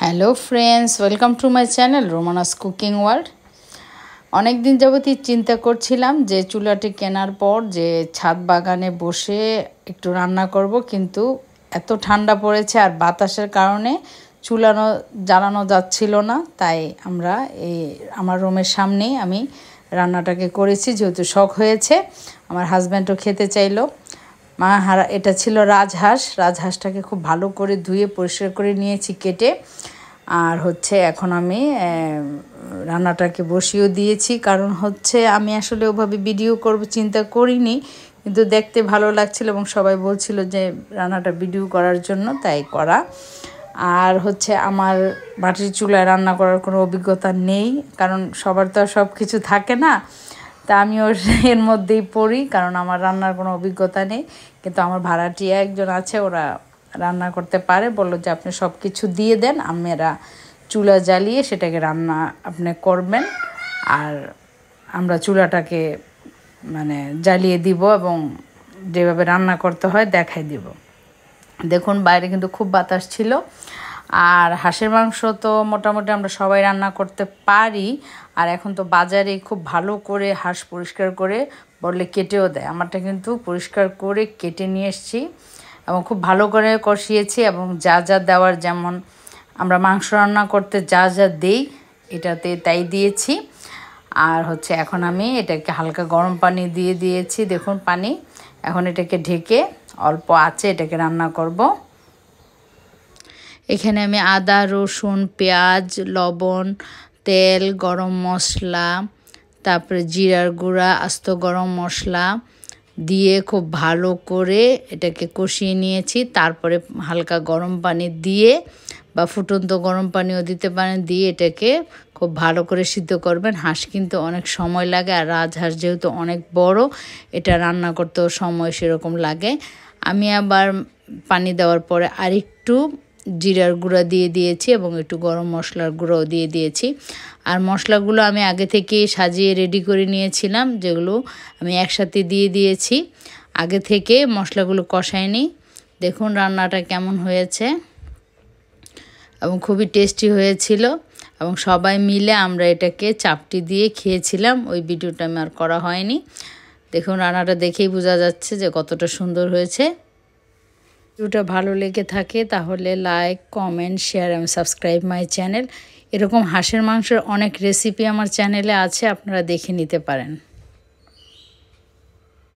Hello friends, welcome to my channel রোমানাস cooking world. অনেক দিন যাবতই চিন্তা করছিলাম যে চুলাটি কেনার পর যে ছাদ বাগানে বসে একটু রান্না করব, কিন্তু এত ঠান্ডা পড়েছে আর বাতাসের কারণে জ্বালানো যাচ্ছিল না। তাই আমার রুমের সামনেই আমি রান্নাটাকে করেছি, যেহেতু শখ হয়েছে। আমার হাজব্যান্ডও খেতে চাইলো। এটা ছিল রাজহাঁসটাকে খুব ভালো করে ধুয়ে পরিষ্কার করে নিয়েছি কেটে। আর এখন আমি রান্নাটাকে বসিয়েও দিয়েছি, কারণ আমি আসলে ওভাবে ভিডিও করব চিন্তা করিনি, কিন্তু দেখতে ভালো লাগছিল এবং সবাই বলছিল যে রান্নাটা ভিডিও করার জন্য, তাই করা। আর আমার মাটির চুলায় রান্না করার কোনো অভিজ্ঞতা নেই, কারণ সবার তো আর সব কিছু থাকে না। তা আমিও এর মধ্যেই পড়ি, কারণ আমার রান্নার কোনো অভিজ্ঞতা নেই। কিন্তু আমার ভাড়াটিয়া একজন আছে, ওরা রান্না করতে পারে। বললো যে আপনি সব কিছু দিয়ে দেন, আমরা চুলা জ্বালিয়ে সেটাকে রান্না আপনি করবেন, আর আমরা চুলাটাকে জ্বালিয়ে দিব এবং যেভাবে রান্না করতে হয় দেখাই দিব। দেখুন, বাইরে কিন্তু খুব বাতাস ছিল। আর হাঁসের মাংস তো মোটামুটি আমরা সবাই রান্না করতে পারি। আর এখন তো বাজারে খুব ভালো করে হাঁস পরিষ্কার করে বললে কেটেও দেয়। আমারটা কিন্তু পরিষ্কার করে কেটে নিয়ে এসেছি এবং খুব ভালো করে কষিয়েছি, এবং যা যা দেওয়ার, যেমন আমরা মাংস রান্না করতে যা যা দেই এটাতে তাই দিয়েছি। আর এখন আমি এটাকে হালকা গরম পানি দিয়ে দিয়েছি। দেখুন পানি, এখন এটাকে ঢেকে অল্প আঁচে এটাকে রান্না করব। এখানে আমি আদা, রসুন, পেঁয়াজ, লবণ, তেল, গরম মশলা, তারপরে জিরার গুঁড়া, আস্ত গরম মশলা দিয়ে খুব ভালো করে এটাকে কষিয়ে নিয়েছি। তারপরে হালকা গরম পানি দিয়ে বা ফুটন্ত গরম পানিও দিতে পারেন, দিয়ে এটাকে খুব ভালো করে সিদ্ধ করবেন। হাঁস কিন্তু অনেক সময় লাগে, আর রাজহাঁস যেহেতু অনেক বড়, এটা রান্না করতেও সময় সেরকম লাগে। আমি আবার পানি দেওয়ার পরে আরেকটু জিরার গুঁড়া দিয়ে দিয়েছি এবং একটু গরম মশলার গুঁড়োও দিয়ে দিয়েছি। আর মশলাগুলো আমি আগে থেকে সাজিয়ে রেডি করে নিয়েছিলাম, যেগুলো আমি একসাথে দিয়ে দিয়েছি। আগে থেকে মশলাগুলো কষাইনি। দেখুন রান্নাটা কেমন হয়েছে, এবং খুবই টেস্টি হয়েছিল, এবং সবাই মিলে আমরা এটাকে চাপটি দিয়ে খেয়েছিলাম। ওই ভিডিওটা আমি আর করা হয়নি। দেখুন রান্নাটা দেখেই বোঝা যাচ্ছে যে কতটা সুন্দর হয়েছে। ভিডিওটা ভালো লেগে থাকে তাহলে লাইক, কমেন্ট, শেয়ার এবং সাবস্ক্রাইব মাই চ্যানেল। এরকম হাঁসের মাংসের অনেক রেসিপি আমার চ্যানেলে আছে, আপনারা দেখে নিতে পারেন।